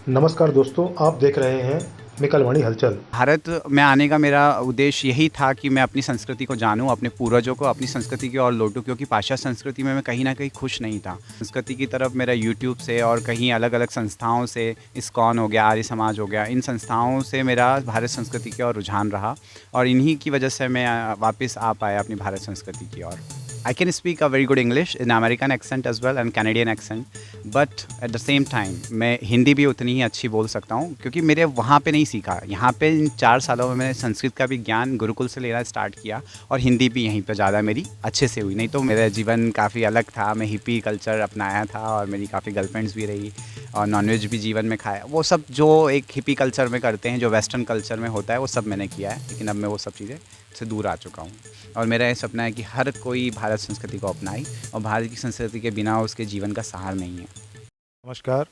नमस्कार दोस्तों, आप देख रहे हैं मिकलवाणी हलचल। भारत में आने का मेरा उद्देश्य यही था कि मैं अपनी संस्कृति को जानूँ, अपने पूर्वजों को अपनी संस्कृति की ओर लौटूँ, क्योंकि पाश्चात्य संस्कृति में मैं कहीं न कहीं खुश नहीं था। संस्कृति की तरफ मेरा यूट्यूब से और कहीं अलग-अलग संस्थाओं से, इस्कॉन हो गया, आर्य समाज हो गया, इन संस्थाओं से मेरा भारत संस्कृति की ओर रुझान रहा और इन्हीं की वजह से मैं वापस आ पाया अपनी भारत संस्कृति की ओर। I can speak a very good English in American accent as well and Canadian accent, but at the same time मैं हिंदी भी उतनी ही अच्छी बोल सकता हूँ, क्योंकि मेरे वहाँ पे नहीं सीखा। यहाँ पे इन 4 सालों में मैंने संस्कृत का भी ज्ञान गुरुकुल से लेना स्टार्ट किया और हिंदी भी यहीं पे ज़्यादा मेरी अच्छे से हुई। नहीं तो मेरा जीवन काफ़ी अलग था, मैं हिप्पी कल्चर अपनाया था और मेरी काफ़ी गर्लफ्रेंड्स भी रही और नॉनवेज भी जीवन में खाया। वो सब जो एक हिप्पी कल्चर में करते हैं, जो वेस्टर्न कल्चर में होता है, वो सब मैंने किया है, लेकिन अब मैं वो सब चीज़ें से दूर आ चुका हूँ। और मेरा ये सपना है कि हर कोई भारत संस्कृति को अपनाए और भारत की संस्कृति के बिना उसके जीवन का सहार नहीं है। नमस्कार,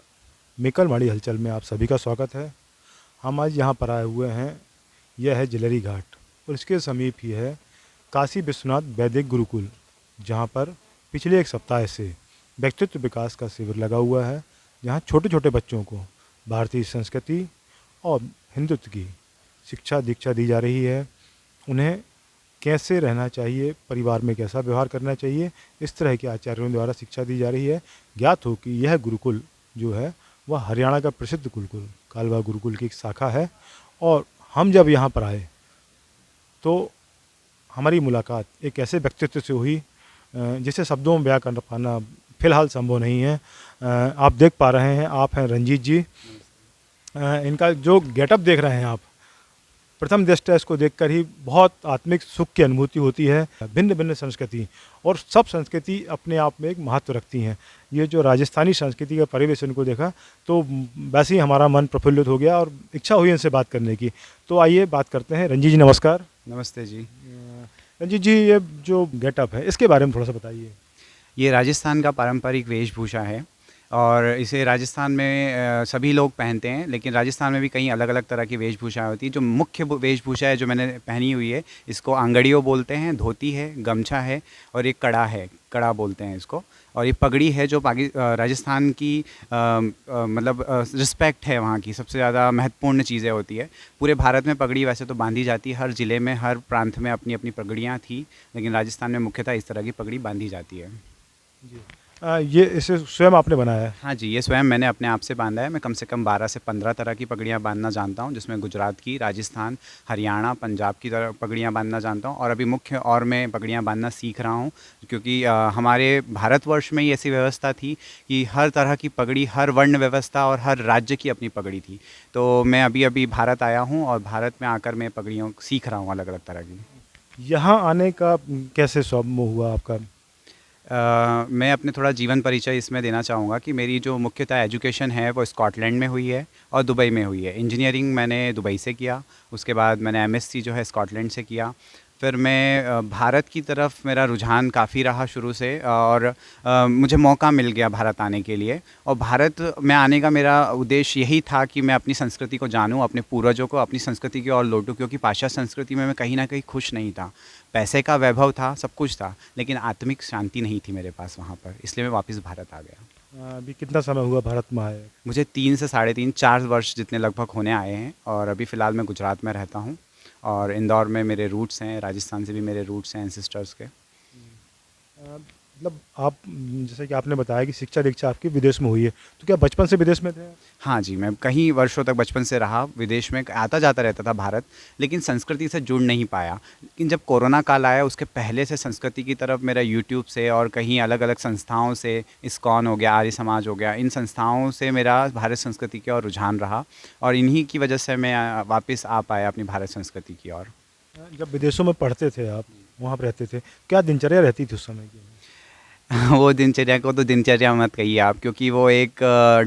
मिकलवाणी हलचल में आप सभी का स्वागत है। हम आज यहाँ पर आए हुए हैं, यह है जलेरी घाट और इसके समीप ही है काशी विश्वनाथ वैदिक गुरुकुल, जहाँ पर पिछले एक सप्ताह से व्यक्तित्व विकास का शिविर लगा हुआ है, जहाँ छोटे छोटे बच्चों को भारतीय संस्कृति और हिंदुत्व की शिक्षा दीक्षा दी जा रही है। उन्हें कैसे रहना चाहिए, परिवार में कैसा व्यवहार करना चाहिए, इस तरह के आचार्यों द्वारा शिक्षा दी जा रही है। ज्ञात हो कि यह गुरुकुल जो है वह हरियाणा का प्रसिद्ध गुरुकुल कालवा गुरुकुल की एक शाखा है। और हम जब यहाँ पर आए तो हमारी मुलाकात एक ऐसे व्यक्तित्व से हुई जिसे शब्दों में बयां कर पाना फिलहाल संभव नहीं है। आप देख पा रहे हैं, आप हैं रंजीत जी। इनका जो गेटअप देख रहे हैं आप, प्रथम दृष्टया इसको देखकर ही बहुत आत्मिक सुख की अनुभूति होती है। भिन्न भिन्न संस्कृति और सब संस्कृति अपने आप में एक महत्व रखती हैं। ये जो राजस्थानी संस्कृति का परिवेश इनको देखा तो वैसे ही हमारा मन प्रफुल्लित हो गया और इच्छा हुई इनसे बात करने की। तो आइए बात करते हैं। रंजीत जी नमस्कार। नमस्ते जी। रंजीत जी, ये जो गेटअप है इसके बारे में थोड़ा सा बताइए। ये राजस्थान का पारंपरिक वेशभूषा है और इसे राजस्थान में सभी लोग पहनते हैं, लेकिन राजस्थान में भी कई अलग अलग तरह की वेशभूषा होती है। जो मुख्य वेशभूषा है जो मैंने पहनी हुई है, इसको आंगड़ियों बोलते हैं, धोती है, गमछा है और एक कड़ा है, कड़ा बोलते हैं इसको। और ये पगड़ी है जो राजस्थान की मतलब रिस्पेक्ट है, वहाँ की सबसे ज़्यादा महत्वपूर्ण चीज़ें होती है। पूरे भारत में पगड़ी वैसे तो बांधी जाती है, हर ज़िले में हर प्रांत में अपनी अपनी पगड़ियाँ थी, लेकिन राजस्थान में मुख्यतः इस तरह की पगड़ी बांधी जाती है। जी। ये इसे स्वयं आपने बनाया है? हाँ जी, ये स्वयं मैंने अपने आप से बांधा है। मैं कम से कम 12 से 15 तरह की पगड़ियाँ बांधना जानता हूँ, जिसमें गुजरात की, राजस्थान, हरियाणा, पंजाब की तरह पगड़ियाँ बांधना जानता हूँ और अभी मुख्य और मैं पगड़ियाँ बांधना सीख रहा हूँ, क्योंकि हमारे भारतवर्ष में ही ऐसी व्यवस्था थी कि हर तरह की पगड़ी, हर वर्ण व्यवस्था और हर राज्य की अपनी पगड़ी थी। तो मैं अभी अभी भारत आया हूँ और भारत में आकर मैं पगड़ियों सीख रहा हूँ अलग अलग तरह की। यहाँ आने का कैसे स्वप्न हुआ आपका? मैं अपने थोड़ा जीवन परिचय इसमें देना चाहूँगा कि मेरी जो मुख्यतः एजुकेशन है वो स्कॉटलैंड में हुई है और दुबई में हुई है। इंजीनियरिंग मैंने दुबई से किया, उसके बाद मैंने एमएससी जो है स्कॉटलैंड से किया। फिर मैं भारत की तरफ मेरा रुझान काफ़ी रहा शुरू से और मुझे मौका मिल गया भारत आने के लिए। और भारत में आने का मेरा उद्देश्य यही था कि मैं अपनी संस्कृति को जानूँ, अपने पूर्वजों को अपनी संस्कृति की ओर लौटूँ, क्योंकि पाश्चात्य संस्कृति में मैं कहीं ना कहीं खुश नहीं था। पैसे का वैभव था, सब कुछ था, लेकिन आत्मिक शांति नहीं थी मेरे पास वहाँ पर, इसलिए मैं वापस भारत आ गया। अभी कितना समय हुआ भारत में आए? मुझे 3 से साढ़े 3 4 वर्ष जितने लगभग होने आए हैं और अभी फ़िलहाल मैं गुजरात में रहता हूँ और इंदौर में मेरे रूट्स हैं, राजस्थान से भी मेरे रूट्स हैं एंसेस्टर्स के। मतलब आप जैसे कि आपने बताया कि शिक्षा दीक्षा आपकी विदेश में हुई है, तो क्या बचपन से विदेश में थे? हाँ जी, मैं कई वर्षों तक बचपन से रहा विदेश में, आता जाता रहता था भारत, लेकिन संस्कृति से जुड़ नहीं पाया। लेकिन जब कोरोना काल आया उसके पहले से संस्कृति की तरफ मेरा यूट्यूब से और कहीं अलग अलग संस्थाओं से, इस्कॉन हो गया, आर्य समाज हो गया, इन संस्थाओं से मेरा भारत संस्कृति की ओर रुझान रहा और इन्हीं की वजह से मैं वापस आ पाया अपनी भारत संस्कृति की ओर। जब विदेशों में पढ़ते थे आप, वहाँ पर रहते थे, क्या दिनचर्या रहती थी उस समय की? वो दिनचर्या को तो दिनचर्या मत कहिए आप, क्योंकि वो एक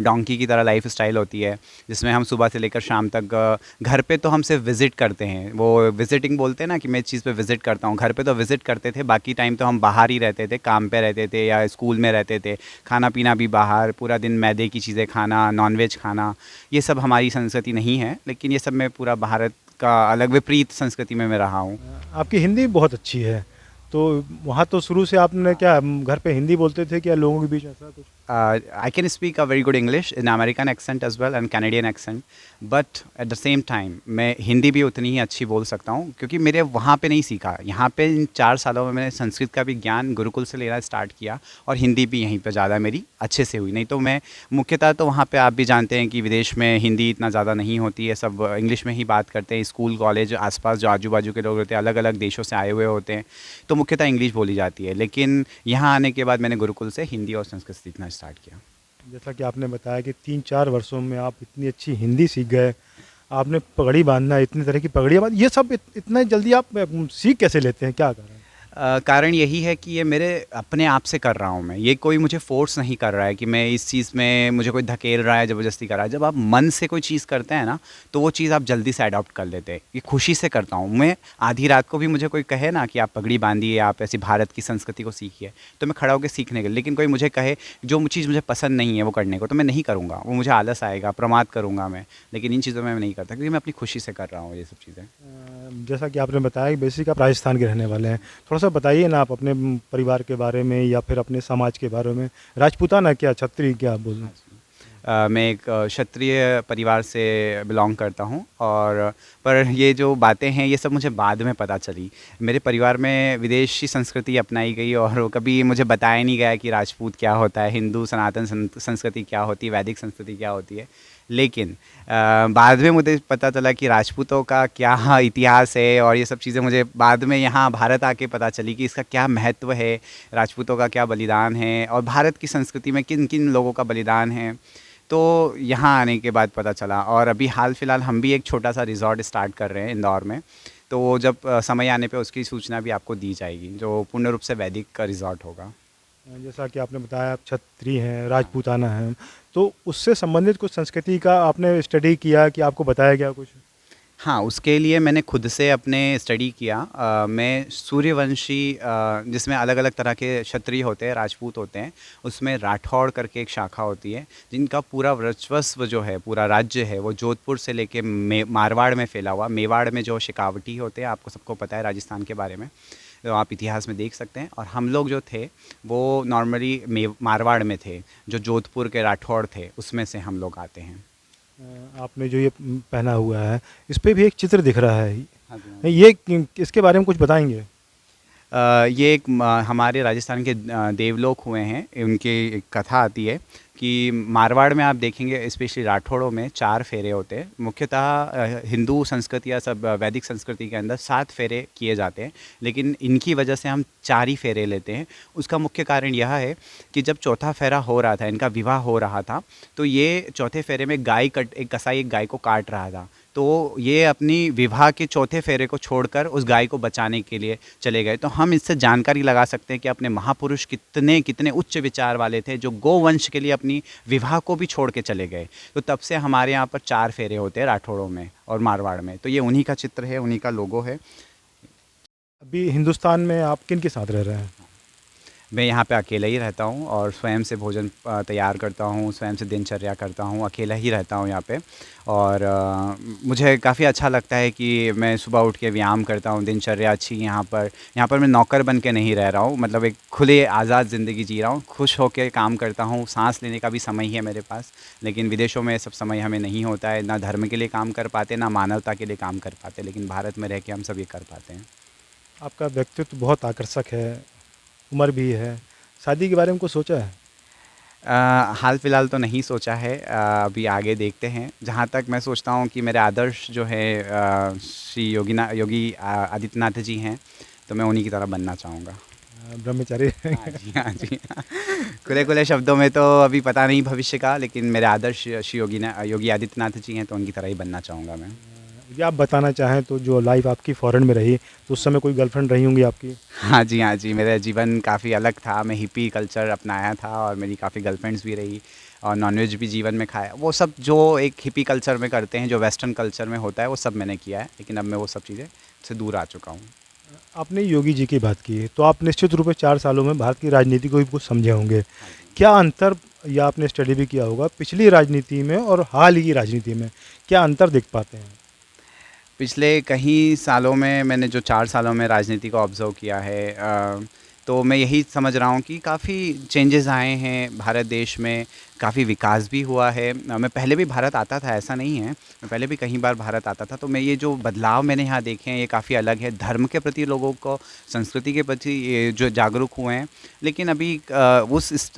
डोंकी की तरह लाइफ स्टाइल होती है, जिसमें हम सुबह से लेकर शाम तक घर पे तो हम सिर्फ विज़िट करते हैं। वो विज़िटिंग बोलते हैं ना कि मैं इस चीज़ पे विज़िट करता हूँ। घर पे तो विज़िट करते थे, बाकी टाइम तो हम बाहर ही रहते थे, काम पे रहते थे या स्कूल में रहते थे। खाना पीना भी बाहर, पूरा दिन मैदे की चीज़ें खाना, नॉनवेज खाना, ये सब हमारी संस्कृति नहीं है, लेकिन ये सब मैं पूरा भारत का अलग विपरीत संस्कृति में मैं रहा हूँ। आपकी हिंदी बहुत अच्छी है, तो वहाँ तो शुरू से आपने क्या घर पे हिंदी बोलते थे क्या लोगों के बीच ऐसा कुछ? I can speak a very good English in American accent as well and Canadian accent, but at the same time मैं हिंदी भी उतनी ही अच्छी बोल सकता हूँ क्योंकि मेरे वहाँ पे नहीं सीखा। यहाँ पे इन 4 सालों में मैंने संस्कृत का भी ज्ञान गुरुकुल से लेना स्टार्ट किया और हिंदी भी यहीं पे ज़्यादा मेरी अच्छे से हुई। नहीं तो मैं मुख्यतः तो वहाँ पे आप भी जानते हैं कि विदेश में हिंदी इतना ज़्यादा नहीं होती है, सब इंग्लिश में ही बात करते हैं। स्कूल कॉलेज आसपास जो आजू बाजू के लोग होते हैं अलग अलग देशों से आए हुए होते हैं, तो मुख्यतः इंग्लिश बोली जाती है। लेकिन यहाँ आने के बाद मैंने गुरुकुल से हिंदी और संस्कृत सीखना स्टार्ट किया। जैसा कि आपने बताया कि 3-4 वर्षों में आप इतनी अच्छी हिंदी सीख गए, आपने पगड़ी बांधना, इतनी तरह की पगड़ियाँ बांध, ये सब इतना जल्दी आप सीख कैसे लेते हैं, क्या कारण? कारण यही है कि ये मेरे अपने आप से कर रहा हूँ मैं, ये कोई मुझे फ़ोर्स नहीं कर रहा है कि मैं इस चीज़ में मुझे कोई धकेल रहा है, ज़बरदस्ती कर रहा है। जब आप मन से कोई चीज़ करते हैं ना, तो वो चीज़ आप जल्दी से अडॉप्ट कर लेते हैं। ये खुशी से करता हूँ मैं। आधी रात को भी मुझे कोई कहे ना कि आप पगड़ी बांधिए, आप ऐसी भारत की संस्कृति को सीखिए, तो मैं खड़ा होकर सीखने के लिए। लेकिन कोई मुझे कहे जो चीज़ मुझे पसंद नहीं है वो करने को, तो मैं नहीं करूँगा, वो मुझे आलस आएगा, प्रमाद करूँगा मैं। लेकिन इन चीज़ों में मैं नहीं करता क्योंकि मैं अपनी खुशी से कर रहा हूँ ये सब चीज़ें। जैसा कि आपने बताया कि बेसिक आप राजस्थान के रहने वाले हैं, थोड़ा सा बताइए ना आप अपने परिवार के बारे में या फिर अपने समाज के बारे में। राजपूताना क्या, क्षत्रिय क्या बोलना? मैं एक क्षत्रिय परिवार से बिलोंग करता हूँ, और पर ये जो बातें हैं ये सब मुझे बाद में पता चली। मेरे परिवार में विदेशी संस्कृति अपनाई गई और वो कभी मुझे बताया नहीं गया कि राजपूत क्या होता है, हिंदू सनातन संस्कृति क्या होती है, वैदिक संस्कृति क्या होती है। लेकिन बाद में मुझे पता चला कि राजपूतों का क्या इतिहास है, और ये सब चीज़ें मुझे बाद में यहाँ भारत आके पता चली कि इसका क्या महत्व है, राजपूतों का क्या बलिदान है, और भारत की संस्कृति में किन किन लोगों का बलिदान है। तो यहाँ आने के बाद पता चला, और अभी हाल फिलहाल हम भी एक छोटा सा रिज़ॉर्ट स्टार्ट कर रहे हैं इंदौर में। तो वो जब समय आने पे उसकी सूचना भी आपको दी जाएगी, जो पूर्ण रूप से वैदिक का रिज़ॉर्ट होगा। जैसा कि आपने बताया आप क्षत्रिय हैं, राजपूताना हैं, तो उससे संबंधित कुछ संस्कृति का आपने स्टडी किया कि आपको बताया गया कुछ? हाँ, उसके लिए मैंने खुद से अपने स्टडी किया। मैं सूर्यवंशी, जिसमें अलग अलग तरह के क्षत्रिय होते हैं, राजपूत होते हैं, उसमें राठौड़ करके एक शाखा होती है, जिनका पूरा वर्चस्व जो है, पूरा राज्य है, वो जोधपुर से लेके मारवाड़ में फैला हुआ। मेवाड़ में जो शेखावटी होते हैं, आपको सबको पता है राजस्थान के बारे में, तो आप इतिहास में देख सकते हैं। और हम लोग जो थे वो नॉर्मली मारवाड़ में थे, जो जोधपुर के राठौड़ थे, उसमें से हम लोग आते हैं। आपने जो ये पहना हुआ है, इस पे भी एक चित्र दिख रहा है। हाँ जी। ये इसके बारे में कुछ बताएंगे? ये एक हमारे राजस्थान के देवलोक हुए हैं, उनकी एक कथा आती है कि मारवाड़ में आप देखेंगे, स्पेशली राठौड़ों में 4 फेरे होते हैं। मुख्यतः हिंदू संस्कृति या सब वैदिक संस्कृति के अंदर 7 फेरे किए जाते हैं, लेकिन इनकी वजह से हम 4 ही फेरे लेते हैं। उसका मुख्य कारण यह है कि जब चौथा फेरा हो रहा था, इनका विवाह हो रहा था, तो ये चौथे फेरे में एक कसाई एक गाय को काट रहा था। तो ये अपनी विवाह के चौथे फेरे को छोड़कर उस गाय को बचाने के लिए चले गए। तो हम इससे जानकारी लगा सकते हैं कि अपने महापुरुष कितने कितने उच्च विचार वाले थे, जो गोवंश के लिए अपनी विवाह को भी छोड़ के चले गए। तो तब से हमारे यहाँ पर 4 फेरे होते हैं राठौड़ों में और मारवाड़ में। तो ये उन्हीं का चित्र है, उन्हीं का लोगो है। अभी हिंदुस्तान में आप किन के साथ रह रहे हैं? मैं यहाँ पे अकेला ही रहता हूँ और स्वयं से भोजन तैयार करता हूँ, स्वयं से दिनचर्या करता हूँ, अकेला ही रहता हूँ यहाँ पे। और मुझे काफ़ी अच्छा लगता है कि मैं सुबह उठ के व्यायाम करता हूँ, दिनचर्या अच्छी यहाँ पर मैं नौकर बन के नहीं रह रहा हूँ, मतलब एक खुले आज़ाद ज़िंदगी जी रहा हूँ, खुश होकर काम करता हूँ। सांस लेने का भी समय ही है मेरे पास, लेकिन विदेशों में सब समय हमें नहीं होता है। ना धर्म के लिए काम कर पाते, ना मानवता के लिए काम कर पाते, लेकिन भारत में रह के हम सब ये कर पाते हैं। आपका व्यक्तित्व बहुत आकर्षक है, उम्र भी है, शादी के बारे में कुछ सोचा है? हाल फिलहाल तो नहीं सोचा है, अभी आगे देखते हैं। जहाँ तक मैं सोचता हूँ कि मेरे आदर्श जो है श्री योगी आदित्यनाथ जी हैं, तो मैं उन्हीं की तरह बनना चाहूँगा। ब्रह्मचारी? हाँ जी, हाँ जी। खुले खुले शब्दों में तो अभी पता नहीं भविष्य का, लेकिन मेरे आदर्श श्री योगी आदित्यनाथ जी हैं, तो उनकी तरह ही बनना चाहूँगा मैं। या आप बताना चाहें तो जो लाइफ आपकी फ़ॉरेन में रही, तो उस समय कोई गर्लफ्रेंड रही होंगी आपकी? हाँ जी, हाँ जी। मेरा जीवन काफ़ी अलग था, मैं हिप्पी कल्चर अपनाया था और मेरी काफ़ी गर्लफ्रेंड्स भी रही, और नॉनवेज भी जीवन में खाया। वो सब जो एक हिप्पी कल्चर में करते हैं, जो वेस्टर्न कल्चर में होता है, वो सब मैंने किया है, लेकिन अब मैं वो सब चीज़ें से दूर आ चुका हूँ। आपने योगी जी की बात की, तो आप निश्चित रूप से 4 सालों में भारत की राजनीति को भी कुछ समझे होंगे। क्या अंतर, या आपने स्टडी भी किया होगा, पिछली राजनीति में और हाल ही की राजनीति में क्या अंतर देख पाते हैं? पिछले कई सालों में मैंने जो 4 सालों में राजनीति को ऑब्ज़र्व किया है, तो मैं यही समझ रहा हूँ कि काफ़ी चेंजेस आए हैं भारत देश में, काफ़ी विकास भी हुआ है। मैं पहले भी भारत आता था, ऐसा नहीं है, मैं पहले भी कई बार भारत आता था, तो मैं ये जो बदलाव मैंने यहाँ देखे हैं ये काफ़ी अलग है। धर्म के प्रति लोगों को, संस्कृति के प्रति ये जो जागरूक हुए हैं, लेकिन अभी उस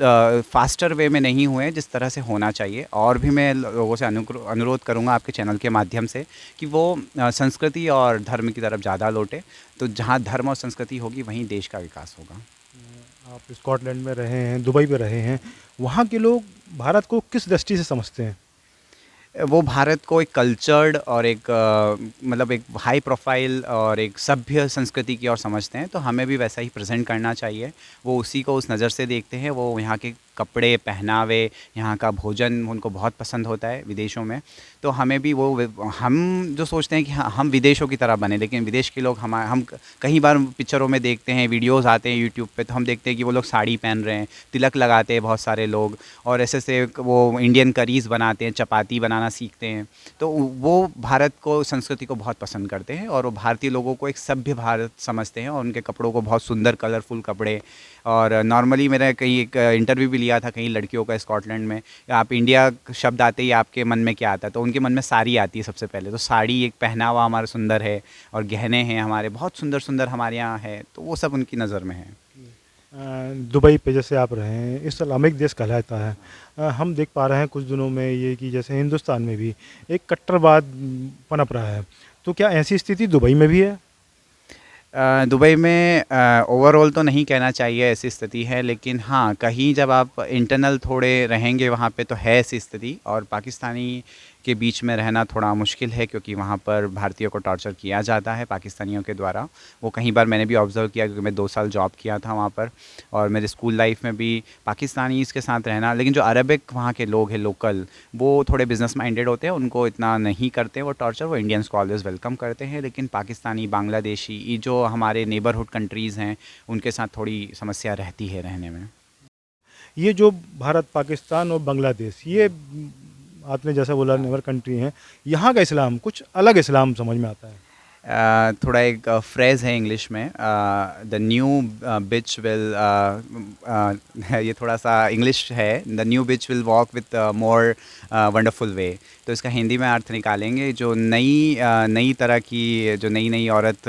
फास्टर वे में नहीं हुए हैं जिस तरह से होना चाहिए। और भी मैं लोगों से अनुरोध करूँगा आपके चैनल के माध्यम से कि वो संस्कृति और धर्म की तरफ ज़्यादा लौटे। तो जहाँ धर्म और संस्कृति होगी वहीं देश का विकास होगा। आप स्कॉटलैंड में रहे हैं, दुबई में रहे हैं, वहाँ के लोग भारत को किस दृष्टि से समझते हैं? वो भारत को एक कल्चर्ड और एक मतलब एक हाई प्रोफाइल और एक सभ्य संस्कृति की ओर समझते हैं, तो हमें भी वैसा ही प्रेजेंट करना चाहिए। वो उसी को उस नज़र से देखते हैं। वो यहाँ के कपड़े, पहनावे, यहाँ का भोजन उनको बहुत पसंद होता है विदेशों में। तो हमें भी हम जो सोचते हैं कि हाँ, हम विदेशों की तरह बने, लेकिन विदेश के लोग हम कई बार पिक्चरों में देखते हैं, वीडियोज़ आते हैं यूट्यूब पे, तो हम देखते हैं कि वो लोग साड़ी पहन रहे हैं, तिलक लगाते हैं बहुत सारे लोग, और ऐसे से वो इंडियन करीज़ बनाते हैं, चपाती बनाना सीखते हैं। तो वो भारत को, संस्कृति को बहुत पसंद करते हैं, और वो भारतीय लोगों को एक सभ्य भारत समझते हैं, और उनके कपड़ों को बहुत सुंदर कलरफुल कपड़े। और नॉर्मली मैंने कहीं एक इंटरव्यू भी लिया था कहीं लड़कियों का स्कॉटलैंड में, आप इंडिया शब्द आते ही आपके मन में क्या आता है? तो उनके मन में साड़ी आती है सबसे पहले। तो साड़ी एक पहनावा हमारा सुंदर है, और गहने हैं हमारे बहुत सुंदर सुंदर हमारे यहाँ है, तो वो सब उनकी नज़र में है। दुबई पे जैसे आप रहे हैं, इस्लामिक देश कहलाता है। हम देख पा रहे हैं कुछ दिनों में ये कि जैसे हिंदुस्तान में भी एक कट्टरवाद पनप रहा है, तो क्या ऐसी स्थिति दुबई में भी है? दुबई में ओवरऑल तो नहीं कहना चाहिए ऐसी स्थिति है, लेकिन हाँ, कहीं जब आप इंटरनल थोड़े रहेंगे वहाँ पे तो है ऐसी स्थिति। और पाकिस्तानी के बीच में रहना थोड़ा मुश्किल है, क्योंकि वहाँ पर भारतीयों को टॉर्चर किया जाता है पाकिस्तानियों के द्वारा। वो कई बार मैंने भी ऑब्ज़र्व किया, क्योंकि मैं 2 साल जॉब किया था वहाँ पर, और मेरे स्कूल लाइफ में भी पाकिस्तानीज़ के साथ रहना। लेकिन जो अरबिक वहाँ के लोग हैं लोकल, वो थोड़े बिज़नेस माइंडेड होते हैं, उनको इतना नहीं करते वो टॉर्चर। वो इंडियंस को ऑलवेज़ वेलकम करते हैं, लेकिन पाकिस्तानी, बांग्लादेशी, ये जो हमारे नेबरहुड कंट्रीज़ हैं, उनके साथ थोड़ी समस्या रहती है रहने में। ये जो भारत, पाकिस्तान और बांग्लादेश, ये आपने जैसा बोला नेबर कंट्री हैं, यहाँ का इस्लाम कुछ अलग इस्लाम समझ में आता है। थोड़ा एक फ्रेज़ है इंग्लिश में, द न्यू बिच विल, ये थोड़ा सा इंग्लिश है, the new beach will walk with more wonderful way. तो इसका हिंदी में अर्थ निकालेंगे, जो नई तरह की, जो नई औरत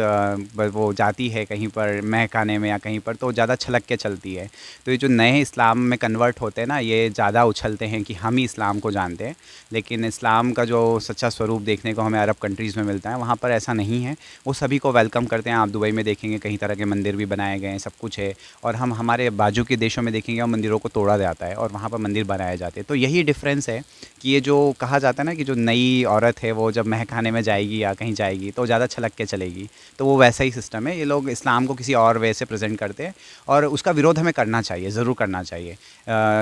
वो जाती है कहीं पर महकाने में या कहीं पर, तो ज़्यादा छलक के चलती है। तो ये जो नए इस्लाम में कन्वर्ट होते हैं ना, ये ज़्यादा उछलते हैं कि हम ही इस्लाम को जानते हैं, लेकिन इस्लाम का जो सच्चा स्वरूप देखने को हमें अरब कंट्रीज़ में मिलता है, वहाँ पर ऐसा नहीं है। वो सभी को वेलकम करते हैं। आप दुबई में देखेंगे कई तरह के मंदिर भी बनाए गए हैं, सब कुछ है। और हम हमारे बाजू के देशों में देखेंगे, मंदिरों को तोड़ा जाता है और वहाँ पर मंदिर बनाए जाते हैं। तो यही डिफरेंस है कि ये जो कहा जाता है ना कि जो नई औरत है वो जब महखाने में जाएगी या कहीं जाएगी तो ज़्यादा छलक के चलेगी, तो वो वैसा ही सिस्टम है। ये लोग इस्लाम को किसी और वे से प्रेजेंट करते हैं, और उसका विरोध हमें करना चाहिए, ज़रूर करना चाहिए।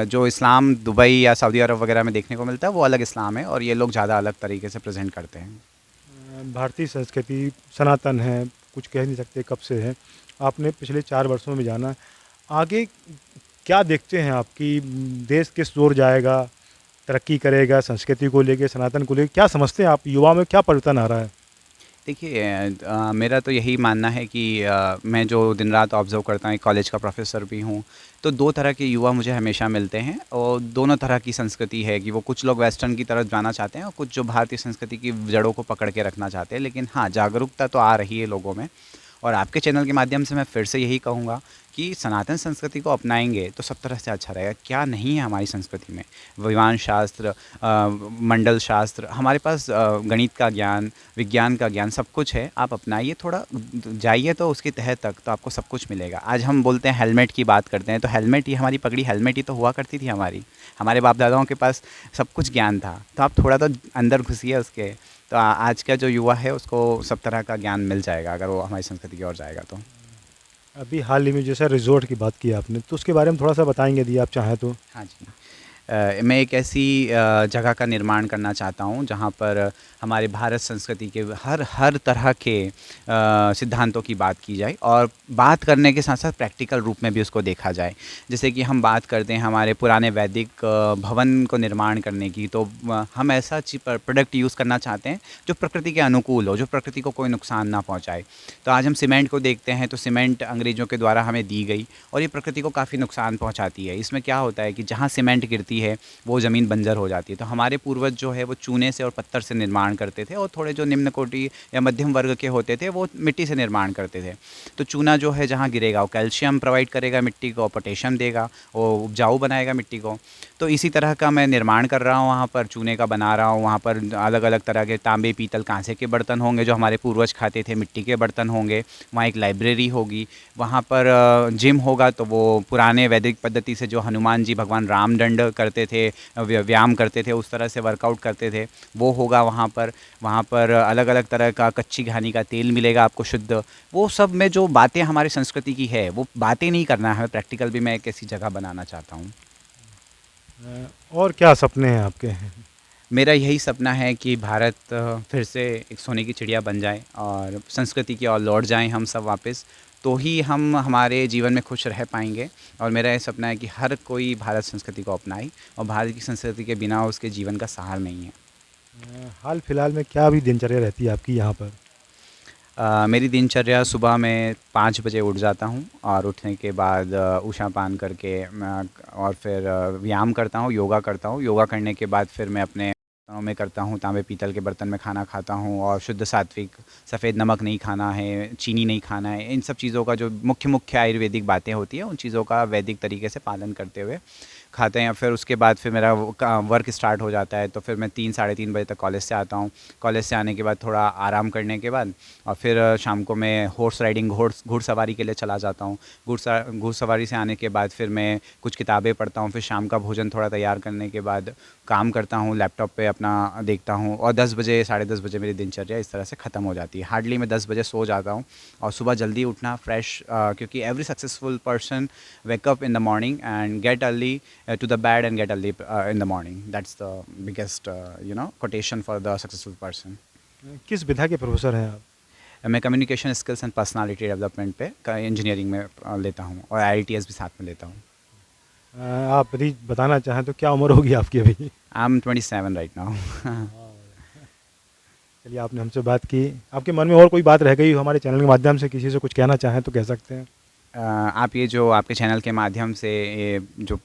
जो इस्लाम दुबई या सऊदी अरब वगैरह में देखने को मिलता है वो अलग इस्लाम है, और ये लोग ज़्यादा अलग तरीके से प्रेजेंट करते हैं। भारतीय संस्कृति सनातन है, कुछ कह नहीं सकते कब से है। आपने पिछले 4 वर्षों में जाना, आगे क्या देखते हैं आप कि देश किस ओर जाएगा, तरक्की करेगा, संस्कृति को लेके, सनातन को लेके क्या समझते हैं आप, युवा में क्या परिवर्तन आ रहा है? देखिए, मेरा तो यही मानना है कि मैं जो दिन रात ऑब्ज़र्व करता हूँ, एक कॉलेज का प्रोफेसर भी हूँ, तो 2 तरह के युवा मुझे हमेशा मिलते हैं, और दोनों तरह की संस्कृति है कि वो कुछ लोग वेस्टर्न की तरफ जाना चाहते हैं, और कुछ जो भारतीय संस्कृति की जड़ों को पकड़ के रखना चाहते हैं। लेकिन हाँ, जागरूकता तो आ रही है लोगों में, और आपके चैनल के माध्यम से मैं फिर से यही कहूँगा कि सनातन संस्कृति को अपनाएंगे तो सब तरह से अच्छा रहेगा। क्या नहीं है हमारी संस्कृति में, विज्ञान शास्त्र, मंडल शास्त्र, हमारे पास गणित का ज्ञान, विज्ञान का ज्ञान, सब कुछ है। आप अपनाइए, थोड़ा जाइए तो उसके तह तक, तो आपको सब कुछ मिलेगा। आज हम बोलते हैं हेलमेट की बात करते हैं, तो हेलमेट ही, हमारी पगड़ी हेलमेट ही तो हुआ करती थी हमारे बाप दादाओं के पास सब कुछ ज्ञान था। तो आप थोड़ा तो अंदर घुसिए उसके, तो आज का जो युवा है उसको सब तरह का ज्ञान मिल जाएगा अगर वो हमारी संस्कृति की ओर जाएगा तो। अभी हाल ही में जैसे रिज़ॉर्ट की बात की आपने, तो उसके बारे में थोड़ा सा बताएंगे यदि आप चाहें तो? हाँ जी। मैं एक ऐसी जगह का निर्माण करना चाहता हूँ जहाँ पर हमारे भारत संस्कृति के हर तरह के सिद्धांतों की बात की जाए और बात करने के साथ साथ प्रैक्टिकल रूप में भी उसको देखा जाए। जैसे कि हम बात करते हैं हमारे पुराने वैदिक भवन को निर्माण करने की, तो हम ऐसा प्रोडक्ट यूज़ करना चाहते हैं जो प्रकृति के अनुकूल हो, जो प्रकृति को कोई नुकसान ना पहुँचाए। तो आज हम सीमेंट को देखते हैं, तो सीमेंट अंग्रेज़ों के द्वारा हमें दी गई और ये प्रकृति को काफ़ी नुकसान पहुँचाती है। इसमें क्या होता है कि जहाँ सीमेंट गिरती है वो ज़मीन बंजर हो जाती है। तो हमारे पूर्वज जो है वो चूने से और पत्थर से निर्माण करते थे, और थोड़े जो निम्न कोटि या मध्यम वर्ग के होते थे वो मिट्टी से निर्माण करते थे। तो चूना जो है जहाँ गिरेगा वो कैल्शियम प्रोवाइड करेगा मिट्टी को, पोटेशियम देगा, वो उपजाऊ बनाएगा मिट्टी को। तो इसी तरह का मैं निर्माण कर रहा हूँ, वहाँ पर चूने का बना रहा हूँ। वहाँ पर अलग अलग तरह के तांबे, पीतल, कांसे के बर्तन होंगे जो हमारे पूर्वज खाते थे, मिट्टी के बर्तन होंगे। वहाँ एक लाइब्रेरी होगी, वहाँ पर जिम होगा, तो वो पुराने वैदिक पद्धति से जो हनुमान जी भगवान राम दंड करते थे, व्यायाम करते थे, उस तरह से वर्कआउट करते थे, वो होगा वहाँ पर। वहाँ पर अलग अलग तरह का कच्ची घानी का तेल मिलेगा आपको शुद्ध। वो सब में जो बातें हमारी संस्कृति की है वो बातें नहीं करना है, प्रैक्टिकल भी मैं एक ऐसी जगह बनाना चाहता हूँ। और क्या सपने हैं आपके? मेरा यही सपना है कि भारत फिर से एक सोने की चिड़िया बन जाए और संस्कृति की ओर लौट जाएं हम सब वापस, तो ही हम हमारे जीवन में खुश रह पाएंगे। और मेरा ये सपना है कि हर कोई भारत संस्कृति को अपनाए, और भारत की संस्कृति के बिना उसके जीवन का सार नहीं है। हाल फिलहाल में क्या अभी दिनचर्या रहती है आपकी यहाँ पर? मेरी दिनचर्या सुबह में 5 बजे उठ जाता हूँ, और उठने के बाद ऊषापान करके और फिर व्यायाम करता हूँ, योगा करता हूँ। योगा करने के बाद फिर मैं अपने बर्तनों में करता हूँ, तांबे पीतल के बर्तन में खाना खाता हूँ, और शुद्ध सात्विक, सफ़ेद नमक नहीं खाना है, चीनी नहीं खाना है। इन सब चीज़ों का जो मुख्य मुख्य आयुर्वेदिक बातें होती हैं उन चीज़ों का वैदिक तरीके से पालन करते हुए खाते हैं। फिर उसके बाद फिर मेरा वर्क स्टार्ट हो जाता है, तो फिर मैं 3 साढ़े 3 बजे तक कॉलेज से आता हूँ। कॉलेज से आने के बाद थोड़ा आराम करने के बाद और फिर शाम को मैं हॉर्स राइडिंग, घुड़सवारी के लिए चला जाता हूँ। घुड़सवारी से आने के बाद फिर मैं कुछ किताबें पढ़ता हूँ। फिर शाम का भोजन थोड़ा तैयार करने के बाद काम करता हूँ, लैपटॉप पे अपना देखता हूँ, और 10 बजे, साढ़े 10 बजे मेरी दिनचर्या इस तरह से ख़त्म हो जाती है। हार्डली मैं 10 बजे सो जाता हूँ, और सुबह जल्दी उठना फ्रेश, क्योंकि every successful person wake up in the morning and gate early to the bed and get early in the morning. That's the biggest quotation for the successful person. किस विधा के प्रोफेसर हैं आप? मैं communication skills and personality development पे engineering में लेता हूँ, और IITS भी साथ में लेता हूँ। आप यदि बताना चाहें तो क्या उम्र होगी आपकी अभी? I am 27 right now. चलिए, आपने हमसे बात की। आपके मन में और कोई बात रह गई हो हमारे चैनल के माध्यम से, किसी से कुछ कहना चाहें तो कह सकते हैं। आप ये जो आपके चैनल के माध्यम से ये जो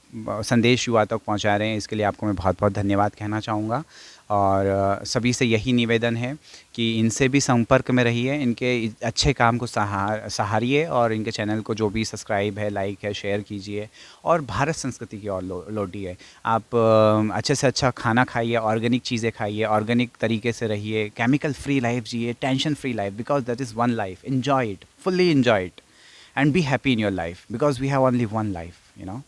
संदेश युवा तक पहुंचा रहे हैं, इसके लिए आपको मैं बहुत बहुत धन्यवाद कहना चाहूँगा। और सभी से यही निवेदन है कि इनसे भी संपर्क में रहिए, इनके अच्छे काम को सहारिए, और इनके चैनल को जो भी सब्सक्राइब है, लाइक है, शेयर कीजिए, और भारत संस्कृति की ओर लौटिए। आप अच्छे से अच्छा खाना खाइए, ऑर्गेनिक चीज़ें खाइए, ऑर्गेनिक तरीके से रहिए, केमिकल फ्री लाइफ जिए, tension free life, because that is one life. Enjoy it, fully enjoy it, and be happy in your life, because we have only one life.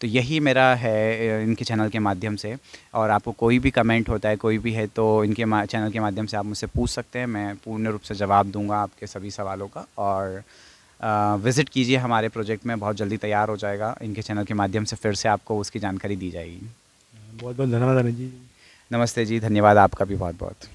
तो यही मेरा है इनके चैनल के माध्यम से। और आपको कोई भी कमेंट होता है, कोई भी है, तो इनके चैनल के माध्यम से आप मुझसे पूछ सकते हैं। मैं पूर्ण रूप से जवाब दूंगा आपके सभी सवालों का। और विज़िट कीजिए हमारे प्रोजेक्ट में, बहुत जल्दी तैयार हो जाएगा। इनके चैनल के माध्यम से फिर से आपको उसकी जानकारी दी जाएगी। बहुत बहुत धन्यवाद अनिल जी। नमस्ते जी, धन्यवाद आपका भी बहुत बहुत।